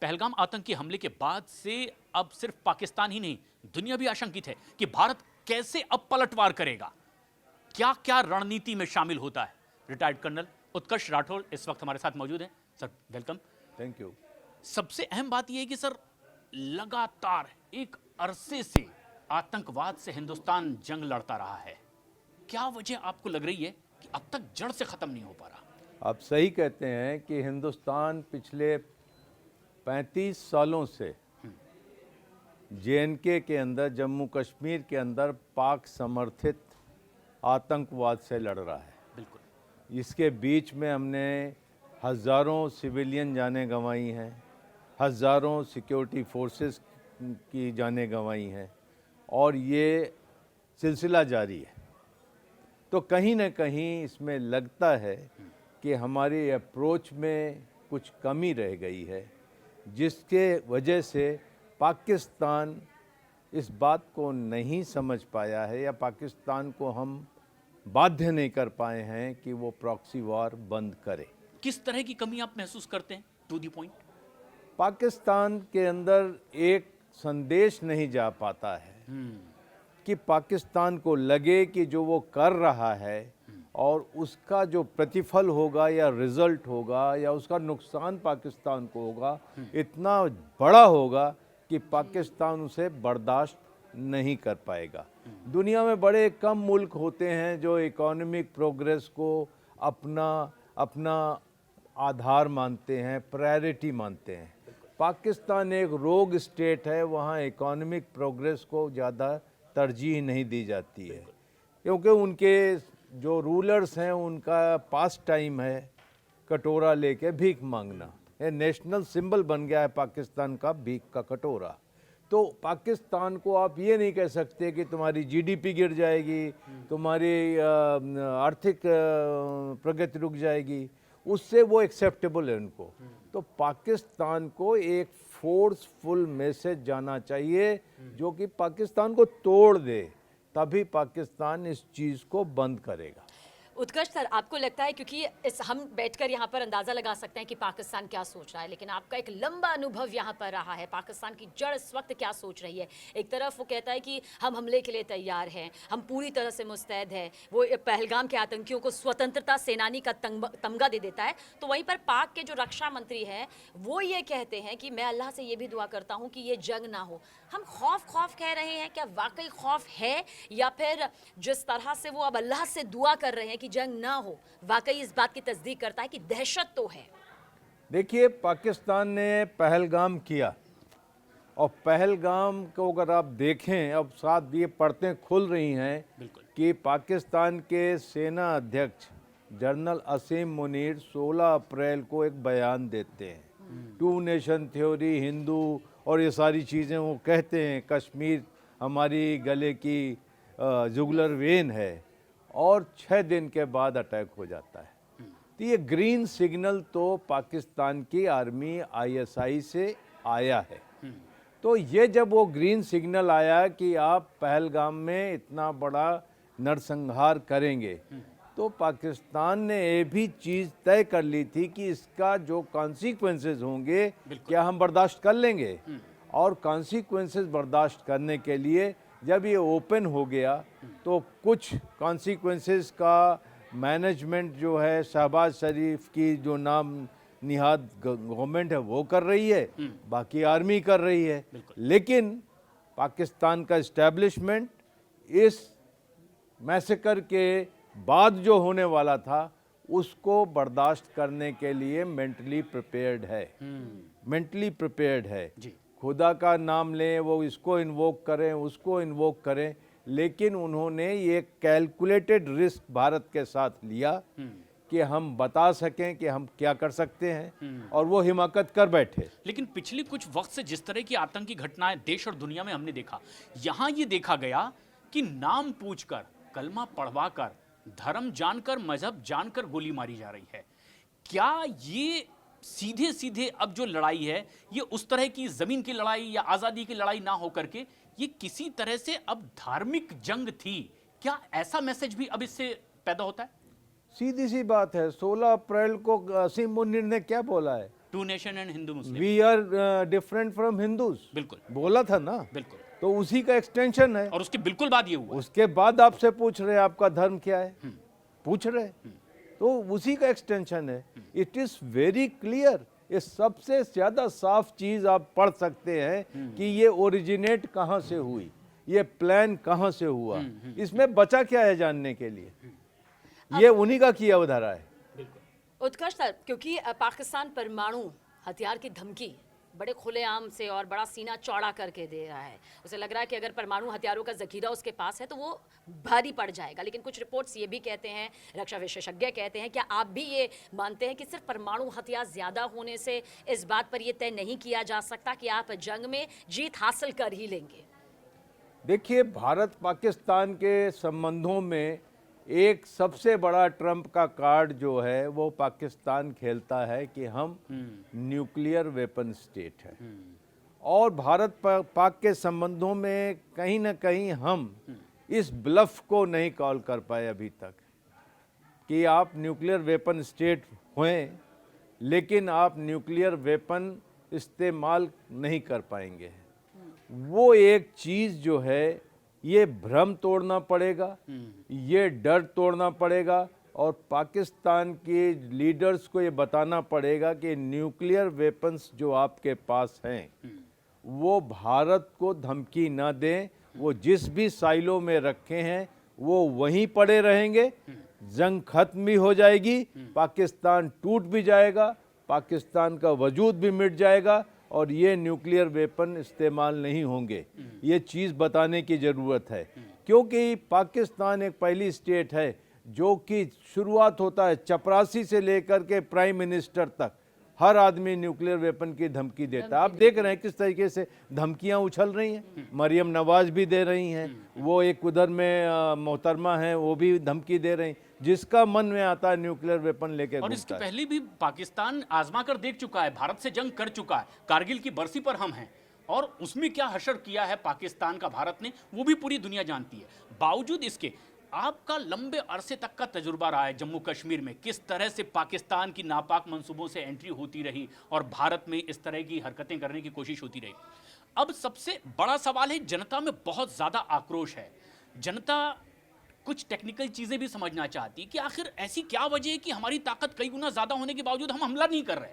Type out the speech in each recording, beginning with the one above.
पहलगाम आतंकी हमले के बाद से अब सिर्फ पाकिस्तान ही नहीं, दुनिया भी आशंकित है कि भारत कैसे अब पलटवार करेगा, क्या क्या रणनीति में शामिल होता है। रिटायर्ड कर्नल उत्कर्ष राठौर इस वक्त हमारे साथ मौजूद हैं। Sir welcome. Thank you. सबसे अहम बात यह है कि सर लगातार एक अरसे से आतंकवाद से हिंदुस्तान जंग लड़ता रहा है, क्या वजह आपको लग रही है कि अब तक जड़ से खत्म नहीं हो पा रहा? आप सही कहते हैं कि हिंदुस्तान पिछले 35 सालों से जेएनके के अंदर, जम्मू कश्मीर के अंदर पाक समर्थित आतंकवाद से लड़ रहा है। बिल्कुल। इसके बीच में हमने हज़ारों सिविलियन जानें गंवाई हैं, हज़ारों सिक्योरिटी फोर्सेस की जानें गंवाई हैं और ये सिलसिला जारी है। तो कहीं ना कहीं इसमें लगता है कि हमारी अप्रोच में कुछ कमी रह गई है, जिसके वजह से पाकिस्तान इस बात को नहीं समझ पाया है या पाकिस्तान को हम बाध्य नहीं कर पाए हैं कि वो प्रॉक्सी वॉर बंद करे। किस तरह की कमी आप महसूस करते हैं? To the point. पाकिस्तान के अंदर एक संदेश नहीं जा पाता है कि पाकिस्तान को लगे कि जो वो कर रहा है और उसका जो प्रतिफल होगा या रिजल्ट होगा या उसका नुकसान पाकिस्तान को होगा इतना बड़ा होगा कि पाकिस्तान उसे बर्दाश्त नहीं कर पाएगा। दुनिया में बड़े कम मुल्क होते हैं जो इकोनॉमिक प्रोग्रेस को अपना आधार मानते हैं, प्रायोरिटी मानते हैं। पाकिस्तान एक रोग स्टेट है, वहाँ इकोनॉमिक प्रोग्रेस को ज़्यादा तरजीह नहीं दी जाती है, क्योंकि उनके जो रूलर्स हैं उनका पास टाइम है कटोरा लेके भीख मांगना। ये नेशनल सिंबल बन गया है पाकिस्तान का, भीख का कटोरा। तो पाकिस्तान को आप ये नहीं कह सकते कि तुम्हारी जीडीपी गिर जाएगी, तुम्हारी आर्थिक प्रगति रुक जाएगी, उससे वो एक्सेप्टेबल है उनको। तो पाकिस्तान को एक फोर्सफुल मैसेज जाना चाहिए जो कि पाकिस्तान को तोड़ दे, तभी पाकिस्तान इस चीज़ को बंद करेगा। उत्कर्ष सर, आपको लगता है, क्योंकि हम बैठकर यहाँ पर अंदाज़ा लगा सकते हैं कि पाकिस्तान क्या सोच रहा है, लेकिन आपका एक लंबा अनुभव यहाँ पर रहा है, पाकिस्तान की जड़ इस वक्त क्या सोच रही है। एक तरफ वो कहता है कि हम हमले के लिए तैयार हैं, हम पूरी तरह से मुस्तैद हैं, वो पहलगाम के आतंकियों को स्वतंत्रता सेनानी का तमगा दे देता है। तो वहीं पर पाक के जो रक्षा मंत्री हैं वो ये कहते हैं कि मैं अल्लाह से ये भी दुआ करता हूँ कि ये जंग ना हो। हम खौफ कह रहे हैं, क्या वाकई खौफ है, या फिर जिस तरह से वो अब अल्लाह से दुआ कर रहे हैं कि जंग ना हो, वाकई इस बात की तस्दीक करता है कि दहशत तो है? देखिए, पाकिस्तान ने पहलगाम किया और पहलगाम को अगर आप देखें, अब साथ ये परतें खुल रही हैं कि पाकिस्तान के सेना अध्यक्ष जनरल असीम मुनीर 16 अप्रैल को एक बयान देते हैं, 2 नेशन थ्योरी, हिंदू और ये सारी चीज़ें वो कहते हैं, कश्मीर हमारी गले की जुगलर वेन है, और 6 दिन के बाद अटैक हो जाता है। तो ये ग्रीन सिग्नल तो पाकिस्तान की आर्मी आईएसआई से आया है। तो ये जब वो ग्रीन सिग्नल आया कि आप पहलगाम में इतना बड़ा नरसंहार करेंगे, तो पाकिस्तान ने ये भी चीज़ तय कर ली थी कि इसका जो कॉन्सिक्वेंसेस होंगे क्या हम बर्दाश्त कर लेंगे। और कॉन्सिक्वेंसेस बर्दाश्त करने के लिए जब ये ओपन हो गया तो कुछ कॉन्सिक्वेंसेस का मैनेजमेंट जो है शहबाज शरीफ की जो नाम निहाद गवर्नमेंट है वो कर रही है, बाकी आर्मी कर रही है। लेकिन पाकिस्तान का इस्टेब्लिशमेंट इस मैसेकर के बाद जो होने वाला था उसको बर्दाश्त करने के लिए मेंटली प्रिपेयर्ड है। खुदा का नाम लें, वो इसको इन्वोक करें, उसको इन्वोक करें, लेकिन उन्होंने ये कैलकुलेटेड रिस्क भारत के साथ लिया कि हम बता सकें कि हम क्या कर सकते हैं, और वो हिमाकत कर बैठे। लेकिन पिछले कुछ वक्त से जिस तरह की आतंकी घटनाएं देश और दुनिया में हमने देखा, यहां ये देखा गया कि नाम पूछकर, कलमा पढ़वाकर, धर्म जानकर, मजहब जानकर गोली मारी जा रही है। क्या ये सीधे सीधे अब जो लड़ाई है ये उस तरह की जमीन की लड़ाई या आजादी की लड़ाई ना होकर के ये किसी तरह से अब धार्मिक जंग थी? क्या ऐसा मैसेज भी अब इससे पैदा होता है? सीधी सी बात है, 16 अप्रैल को असीम मुनीर ने क्या बोला है, two nation and Hindu Muslim. We are different from Hindus, बिल्कुल बोला था ना, बिल्कुल, तो उसी का एक्सटेंशन है। और उसके बिल्कुल बाद ये हुआ। उसके बाद आपसे पूछ रहे हैं आपका धर्म क्या है, पूछ रहे हैं, तो उसी का एक्सटेंशन है। इट इज वेरी क्लियर, ये सबसे ज्यादा साफ चीज आप पढ़ सकते हैं कि ये ओरिजिनेट कहाँ से हुई, ये प्लान कहाँ से हुआ। इसमें बचा क्या है जानने के लिए, ये उन्हीं का किया हुआ धरा है। उत्कर्ष सर, क्योंकि पाकिस्तान परमाणु हथियार की धमकी बड़े खुलेआम से और बड़ा सीना चौड़ा करके दे रहा है। उसे लग रहा है कि अगर परमाणु हथियारों का जखीरा उसके पास है तो वो भारी पड़ जाएगा। लेकिन कुछ रिपोर्ट्स ये भी कहते हैं, रक्षा विशेषज्ञ कहते हैं, क्या आप भी ये मानते हैं कि सिर्फ परमाणु हथियार ज़्यादा होने से इस बात पर यह तय नहीं किया जा सकता कि आप जंग में जीत हासिल कर ही लेंगे? देखिए, भारत पाकिस्तान के संबंधों में एक सबसे बड़ा ट्रम्प का कार्ड जो है वो पाकिस्तान खेलता है कि हम न्यूक्लियर वेपन स्टेट है, और भारत पाक के संबंधों में कहीं ना कहीं हम इस ब्लफ को नहीं कॉल कर पाए अभी तक कि आप न्यूक्लियर वेपन स्टेट हुए लेकिन आप न्यूक्लियर वेपन इस्तेमाल नहीं कर पाएंगे। वो एक चीज़ जो है, ये भ्रम तोड़ना पड़ेगा, ये डर तोड़ना पड़ेगा, और पाकिस्तान के लीडर्स को ये बताना पड़ेगा कि न्यूक्लियर वेपन्स जो आपके पास हैं वो भारत को धमकी ना दें। वो जिस भी साइलो में रखे हैं वो वहीं पड़े रहेंगे, जंग खत्म भी हो जाएगी, पाकिस्तान टूट भी जाएगा, पाकिस्तान का वजूद भी मिट जाएगा, और ये न्यूक्लियर वेपन इस्तेमाल नहीं होंगे। ये चीज़ बताने की ज़रूरत है, क्योंकि पाकिस्तान एक पहली स्टेट है जो कि शुरुआत होता है चपरासी से लेकर के प्राइम मिनिस्टर तक, हर आदमी न्यूक्लियर वेपन की धमकी देता है। आप देख रहे हैं किस तरीके से धमकियां उछल रही हैं, मरियम नवाज भी दे रही हैं, वो एक उधर में मोहतरमा हैं वो भी धमकी दे रही, जिसका मन में आता है न्यूक्लियर वेपन लेके और इसके पहले भी पाकिस्तान आजमा कर देख चुका है, भारत से जंग कर चुका है। कारगिल की बरसी पर हम हैं, और उसमें क्या हशर किया है पाकिस्तान का भारत ने, वो भी पूरी दुनिया जानती है। बावजूद इसके आपका लंबे अरसे तक का तजुर्बा रहा है जम्मू कश्मीर में, किस तरह से पाकिस्तान की नापाक मंसूबों से एंट्री होती रही और भारत में इस तरह की हरकतें करने की कोशिश होती रही। अब सबसे बड़ा सवाल है, जनता में बहुत ज़्यादा आक्रोश है, जनता कुछ टेक्निकल चीज़ें भी समझना चाहती कि आखिर ऐसी क्या वजह है कि हमारी ताकत कई गुना ज़्यादा होने के बावजूद हम हमला नहीं कर रहे।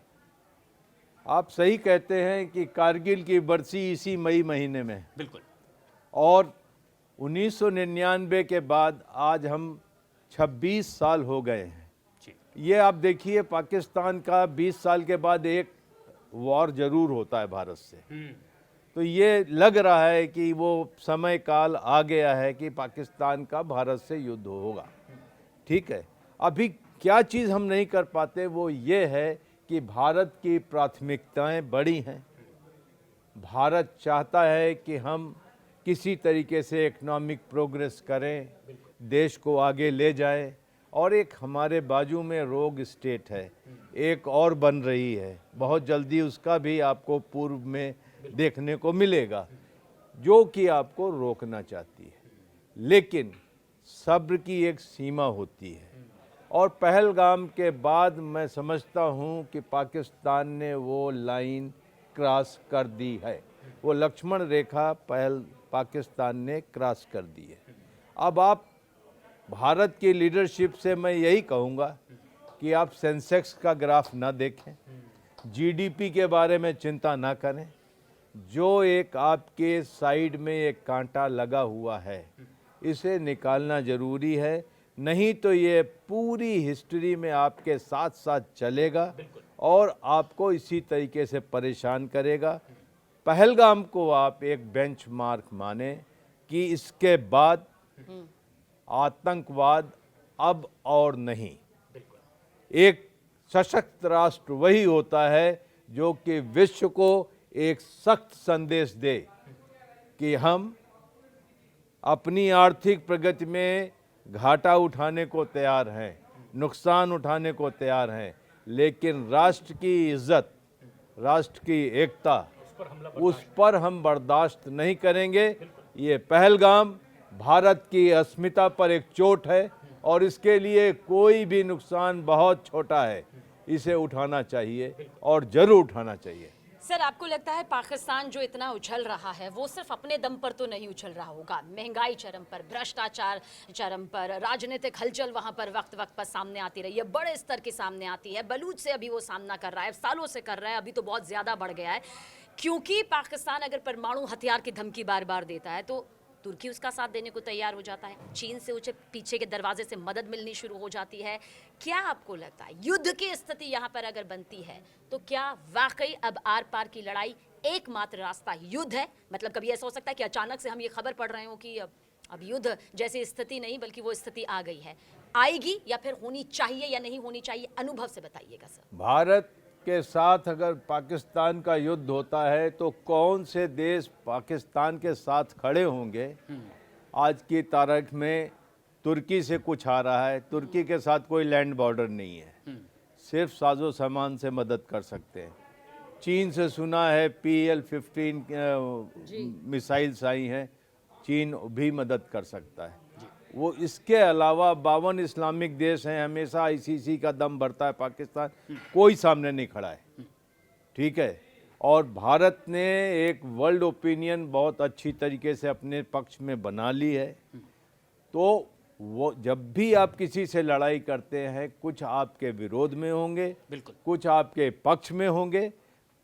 आप सही कहते हैं कि कारगिल की बरसी इसी मई महीने में, बिल्कुल, और 1999 के बाद आज हम 26 साल हो गए हैं। ये आप देखिए, पाकिस्तान का 20 साल के बाद एक वॉर जरूर होता है भारत से, तो ये लग रहा है कि वो समय काल आ गया है कि पाकिस्तान का भारत से युद्ध होगा। ठीक है, अभी क्या चीज़ हम नहीं कर पाते वो ये है कि भारत की प्राथमिकताएं बड़ी हैं। भारत चाहता है कि हम किसी तरीके से इकोनॉमिक प्रोग्रेस करें, देश को आगे ले जाएं, और एक हमारे बाजू में रोग स्टेट है, एक और बन रही है, बहुत जल्दी उसका भी आपको पूर्व में देखने को मिलेगा, जो कि आपको रोकना चाहती है। लेकिन सब्र की एक सीमा होती है, और पहलगाम के बाद मैं समझता हूँ कि पाकिस्तान ने वो लाइन क्रॉस कर दी है, वो लक्ष्मण रेखा पाकिस्तान ने क्रॉस कर दी है। अब आप भारत की लीडरशिप से मैं यही कहूँगा कि आप सेंसेक्स का ग्राफ ना देखें, जीडीपी के बारे में चिंता ना करें, जो एक आपके साइड में एक कांटा लगा हुआ है इसे निकालना ज़रूरी है, नहीं तो ये पूरी हिस्ट्री में आपके साथ साथ चलेगा और आपको इसी तरीके से परेशान करेगा। पहलगाम को आप एक बेंचमार्क माने कि इसके बाद आतंकवाद अब और नहीं। एक सशक्त राष्ट्र वही होता है जो कि विश्व को एक सख्त संदेश दे कि हम अपनी आर्थिक प्रगति में घाटा उठाने को तैयार हैं, नुकसान उठाने को तैयार हैं, लेकिन राष्ट्र की इज्जत, राष्ट्र की एकता, उस पर हम बर्दाश्त नहीं करेंगे। ये पहलगाम भारत की अस्मिता पर एक चोट है और इसके लिए कोई भी नुकसान बहुत छोटा है। इसे उठाना चाहिए और ज़रूर उठाना चाहिए। सर, आपको लगता है पाकिस्तान जो इतना उछल रहा है वो सिर्फ अपने दम पर तो नहीं उछल रहा होगा? महंगाई चरम पर, भ्रष्टाचार चरम पर, राजनीतिक हलचल वहां पर वक्त वक्त पर सामने आती रही है, बड़े स्तर की सामने आती है। बलूच से अभी वो सामना कर रहा है, सालों से कर रहा है, अभी तो बहुत ज्यादा बढ़ गया है। क्योंकि पाकिस्तान अगर परमाणु हथियार की धमकी बार बार देता है तो तुर्की उसका साथ देने को तैयार हो जाता है, चीन से उसे पीछे के दरवाजे से मदद मिलनी शुरू हो जाती है। क्या आपको लगता है युद्ध की स्थिति यहाँ पर अगर बनती है तो क्या वाकई अब आर पार की लड़ाई एकमात्र रास्ता युद्ध है? मतलब कभी ऐसा हो सकता है कि अचानक से हम ये खबर पढ़ रहे हो कि अब युद्ध जैसी स्थिति नहीं बल्कि वो स्थिति आ गई है, आएगी या फिर होनी चाहिए या नहीं होनी चाहिए? अनुभव से बताइएगा सर। भारत के साथ अगर पाकिस्तान का युद्ध होता है तो कौन से देश पाकिस्तान के साथ खड़े होंगे? आज की तारीख में तुर्की से कुछ आ रहा है, तुर्की के साथ कोई लैंड बॉर्डर नहीं है, सिर्फ साजो सामान से मदद कर सकते हैं। चीन से सुना है PL-15 मिसाइल्स आई हैं, चीन भी मदद कर सकता है। वो इसके अलावा 52 इस्लामिक देश हैं, हमेशा ICC का दम भरता है, पाकिस्तान कोई सामने नहीं खड़ा है, ठीक है। और भारत ने एक वर्ल्ड ओपिनियन बहुत अच्छी तरीके से अपने पक्ष में बना ली है। तो वो जब भी आप किसी से लड़ाई करते हैं, कुछ आपके विरोध में होंगे, बिल्कुल। कुछ आपके पक्ष में होंगे,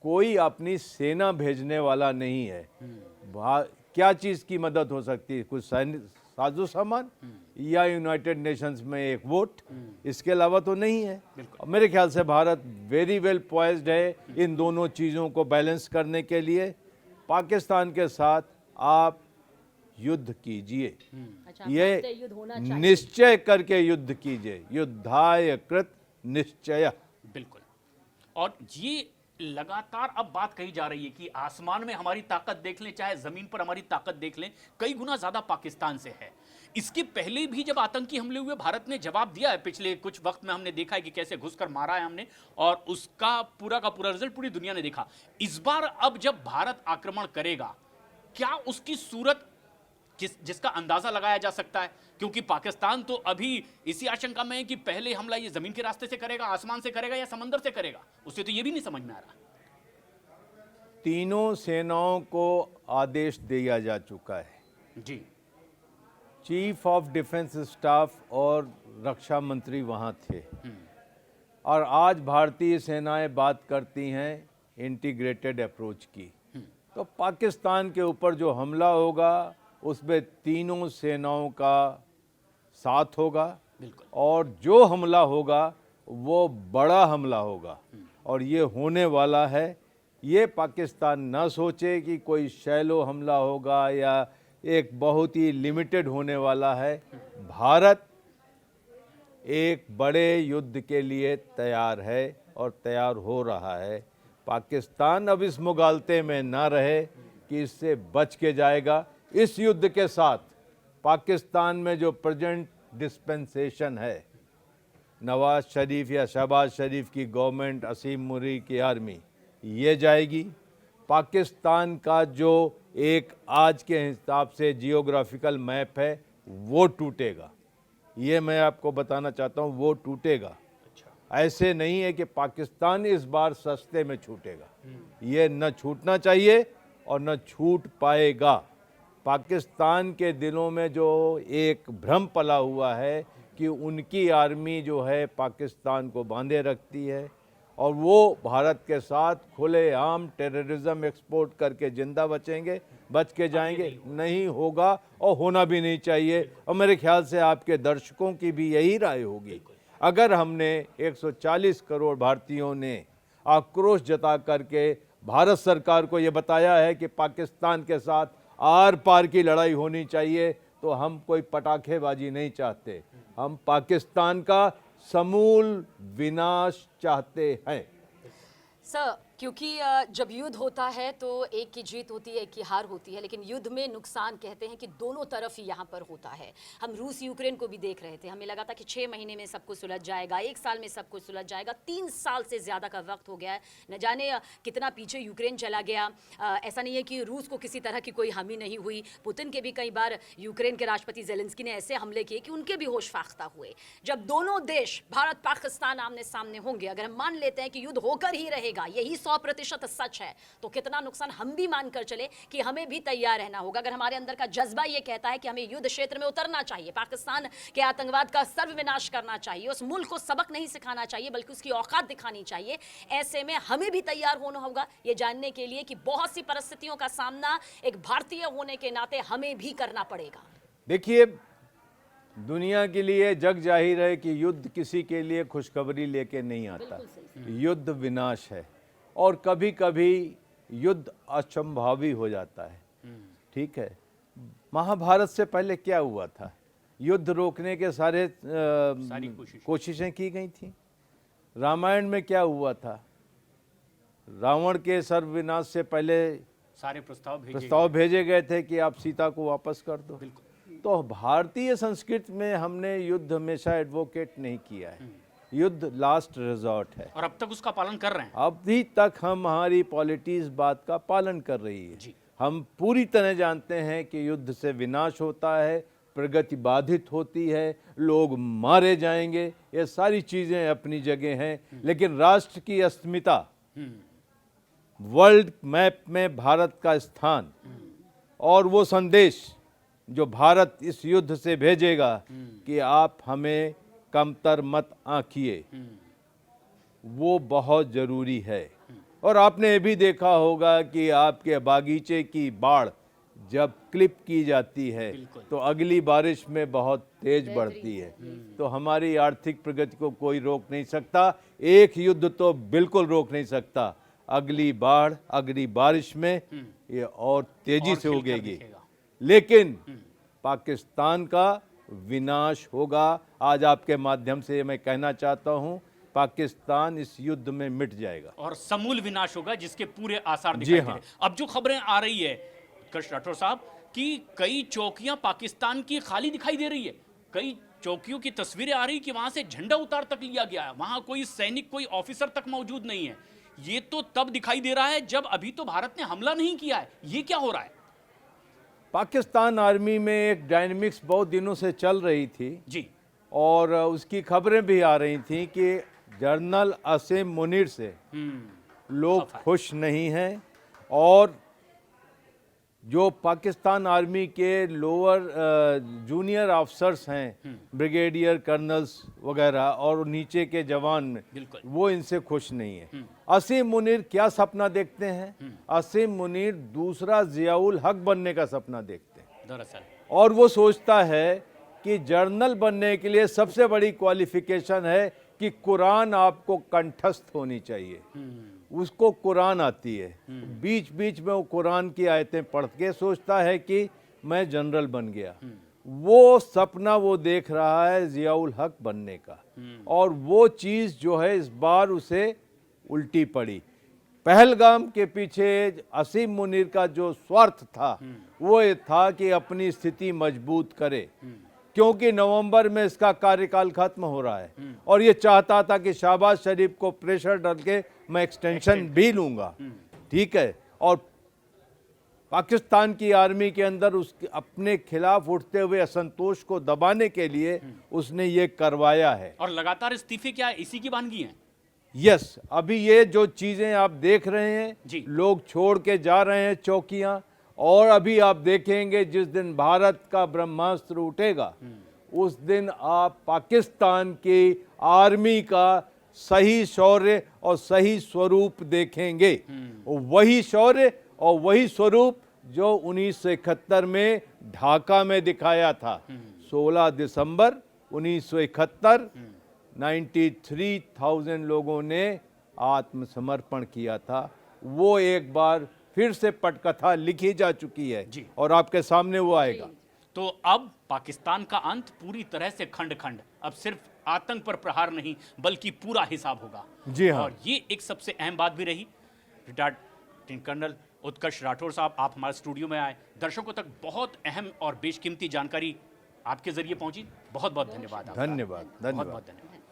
कोई अपनी सेना भेजने वाला नहीं है। क्या चीज़ की मदद हो सकती है? कुछ साजो सामान या यूनाइटेड नेशंस में एक वोट, इसके अलावा तो नहीं है। मेरे ख्याल से भारत वेरी वेल पॉइज्ड है इन दोनों चीज़ों को बैलेंस करने के लिए। पाकिस्तान के साथ आप युद्ध कीजिए, अच्छा, ये युद्ध होना चाहिए। निश्चय करके युद्ध कीजिए, युद्धाय कृत निश्चय। बिल्कुल। और ये लगातार अब बात कही जा रही है कि आसमान में हमारी ताकत देख लें, चाहे जमीन पर हमारी ताकत देख लें, कई गुना ज्यादा पाकिस्तान से है। इसके पहले भी जब आतंकी हमले हुए, भारत ने जवाब दिया है। पिछले कुछ वक्त में हमने देखा है कि कैसे घुसकर मारा है हमने, और उसका पूरा का पूरा रिजल्ट पूरी दुनिया ने देखा। इस बार अब जब भारत आक्रमण करेगा, क्या उसकी सूरत जिसका अंदाजा लगाया जा सकता है? क्योंकि पाकिस्तान तो अभी इसी आशंका में है कि पहले हमला ये जमीन के रास्ते से करेगा, आसमान से करेगा या समंदर से करेगा। उसे तो ये भी नहीं समझ में आ रहा। तीनों सेनाओं को आदेश दिया जा चुका है, जी। चीफ ऑफ डिफेंस स्टाफ और रक्षा मंत्री वहाँ थे, और आज भारतीय सेनाएं बात करती हैं इंटीग्रेटेड अप्रोच की। तो पाकिस्तान के ऊपर जो हमला होगा उसमें तीनों सेनाओं का साथ होगा, बिल्कुल। और जो हमला होगा वो बड़ा हमला होगा, और ये होने वाला है। ये पाकिस्तान न सोचे कि कोई शैलो हमला होगा या एक बहुत ही लिमिटेड होने वाला है। भारत एक बड़े युद्ध के लिए तैयार है और तैयार हो रहा है। पाकिस्तान अब इस मुगालते में ना रहे कि इससे बच के जाएगा। इस युद्ध के साथ पाकिस्तान में जो प्रेजेंट डिस्पेंसेशन है, नवाज शरीफ या शहबाज शरीफ की गवर्नमेंट, असीम मुनी की आर्मी, ये जाएगी। पाकिस्तान का जो एक आज के हिसाब से जियोग्राफिकल मैप है वो टूटेगा। ये मैं आपको बताना चाहता हूँ, वो टूटेगा। ऐसे नहीं है कि पाकिस्तान इस बार सस्ते में छूटेगा, ये न छूटना चाहिए और न छूट पाएगा। पाकिस्तान के दिलों में जो एक भ्रम पला हुआ है कि उनकी आर्मी जो है पाकिस्तान को बांधे रखती है और वो भारत के साथ खुलेआम टेररिज्म एक्सपोर्ट करके जिंदा बच के जाएंगे, नहीं होगा और होना भी नहीं चाहिए। और मेरे ख्याल से आपके दर्शकों की भी यही राय होगी। अगर हमने 140 करोड़ भारतीयों ने आक्रोश जता करके भारत सरकार को ये बताया है कि पाकिस्तान के साथ आर पार की लड़ाई होनी चाहिए, तो हम कोई पटाखेबाजी नहीं चाहते, हम पाकिस्तान का समूल विनाश चाहते हैं। सर, क्योंकि जब युद्ध होता है तो एक की जीत होती है, एक की हार होती है, लेकिन युद्ध में नुकसान कहते हैं कि दोनों तरफ ही यहाँ पर होता है। हम रूस यूक्रेन को भी देख रहे थे, हमें लगा था कि 6 महीने में सब कुछ सुलझ जाएगा, 1 साल में सब कुछ सुलझ जाएगा। 3 साल से ज़्यादा का वक्त हो गया है, न जाने कितना पीछे यूक्रेन चला गया। ऐसा नहीं है कि रूस को किसी तरह की कोई हामी नहीं हुई। पुतिन के भी कई बार यूक्रेन के राष्ट्रपति जेलेंस्की ने ऐसे हमले किए कि उनके भी होश फाख्ता हुए। जब दोनों देश भारत पाकिस्तान आमने सामने होंगे, अगर हम मान लेते हैं कि युद्ध होकर ही रहेगा, यही 100% सच है, तो कितना नुकसान हम भी मानकर चले कि हमें भी तैयार रहना होगा। अगर हमारे अंदर का जज्बा ये कहता है कि हमें युद्ध क्षेत्र में उतरना चाहिए, पाकिस्तान के आतंकवाद का सर्वविनाश करना चाहिए, उस मुल्क को सबक नहीं सिखाना चाहिए बल्कि उसकी औकात दिखानी चाहिए, ऐसे में हमें भी तैयार होना होगा ये जानने के लिए कि बहुत सी परिस्थितियों का सामना एक भारतीय होने के नाते हमें भी करना पड़ेगा। देखिए, दुनिया के लिए जग जाहिर है कि युद्ध किसी के लिए खुशखबरी लेके नहीं आता। युद्ध विनाश है और कभी कभी युद्ध असंभावी हो जाता है। ठीक है, महाभारत से पहले क्या हुआ था? युद्ध रोकने के सारी कोशिशें की गई थी। रामायण में क्या हुआ था? रावण के सर्वविनाश से पहले सारे प्रस्ताव भेजे गए थे कि आप सीता को वापस कर दो। तो भारतीय संस्कृति में हमने युद्ध हमेशा एडवोकेट नहीं किया है। युद्ध लास्ट रिजॉर्ट है और अब तक उसका पालन कर रहे हैं। अभी तक हमारी पॉलिटी इस बात का पालन कर रही है जी। हम पूरी तरह जानते हैं कि युद्ध से विनाश होता है, प्रगति बाधित होती है, लोग मारे जाएंगे, ये सारी चीजें अपनी जगह हैं, लेकिन राष्ट्र की अस्मिता, वर्ल्ड मैप में भारत का स्थान और वो संदेश जो भारत इस युद्ध से भेजेगा कि आप हमें कमतर मत आंकिए, वो बहुत जरूरी है। और आपने ये भी देखा होगा कि आपके बागीचे की बाढ़ जब क्लिप की जाती है तो अगली बारिश में बहुत तेज बढ़ती है। तो हमारी आर्थिक प्रगति को कोई रोक नहीं सकता, एक युद्ध तो बिल्कुल रोक नहीं सकता, अगली बाढ़ अगली बारिश में ये और तेजी से उगेगी। लेकिन पाकिस्तान का विनाश होगा। आज आपके माध्यम से मैं कहना चाहता हूं, पाकिस्तान इस युद्ध में मिट जाएगा और समूल विनाश होगा, जिसके पूरे आसार दिखाई दे रहे हैं। अब जो खबरें आ रही है कृष्ण राठौर साहब कि कई चौकियां पाकिस्तान की खाली दिखाई दे रही है, कई चौकियों की तस्वीरें आ रही कि वहां से झंडा उतार तक लिया गया है, वहां कोई सैनिक कोई ऑफिसर तक मौजूद नहीं है। ये तो तब दिखाई दे रहा है जब अभी तो भारत ने हमला नहीं किया है। ये क्या हो रहा है? पाकिस्तान आर्मी में एक डायनेमिक्स बहुत दिनों से चल रही थी जी, और उसकी खबरें भी आ रही थी कि जनरल असीम मुनीर से लोग खुश नहीं हैं और जो पाकिस्तान आर्मी के लोअर जूनियर ऑफिसर्स हैं, ब्रिगेडियर कर्नल्स वगैरह और नीचे के जवान में, वो इनसे खुश नहीं है। असीम मुनीर क्या सपना देखते हैं? असीम मुनीर दूसरा जियाउल हक बनने का सपना देखते हैं दरअसल, और वो सोचता है कि जर्नल बनने के लिए सबसे बड़ी क्वालिफिकेशन है कि कुरान आपको कंठस्थ होनी चाहिए। उसको कुरान आती है, बीच बीच में वो कुरान की आयतें पढ़ के सोचता है कि मैं जनरल बन गया। वो सपना वो देख रहा है जियाउल हक बनने का, और वो चीज़ जो है इस बार उसे उल्टी पड़ी। पहलगाम के पीछे असीम मुनीर का जो स्वार्थ था वो ये था कि अपनी स्थिति मजबूत करे, क्योंकि नवंबर में इसका कार्यकाल खत्म हो रहा है और ये चाहता था कि शहबाज शरीफ को प्रेशर डाल के मैं एक्सटेंशन भी लूंगा। ठीक है, और पाकिस्तान की आर्मी के अंदर उसके अपने खिलाफ उठते हुए असंतोष को दबाने के लिए उसने ये करवाया है। और लगातार इस्तीफे क्या है, इसी की वानगी है। यस, अभी ये जो चीजें आप देख रहे हैं, लोग छोड़ के जा रहे हैं चौकियां, और अभी आप देखेंगे जिस दिन भारत का ब्रह्मास्त्र उठेगा उस दिन आप पाकिस्तान की आर्मी का सही शौर्य और सही स्वरूप देखेंगे। वही शौर्य और वही स्वरूप जो 1971 में ढाका में दिखाया था। 16 दिसंबर 1971 93,000 लोगों ने आत्मसमर्पण किया था। वो एक बार फिर से पटकथा लिखी जा चुकी है और आपके सामने वो आएगा। तो अब पाकिस्तान का अंत पूरी तरह से खंड खंड, अब सिर्फ आतंक पर प्रहार नहीं बल्कि पूरा हिसाब होगा। जी हाँ। और ये एक सबसे अहम बात भी रही। रिटायर्ड कर्नल उत्कर्ष राठौर साहब, आप हमारे स्टूडियो में आए, दर्शकों तक बहुत अहम और बेशकीमती जानकारी आपके जरिए पहुंची। बहुत बहुत धन्यवाद आपका। धन्यवाद बहुत धन्यवाद बहुत धन्यवाद।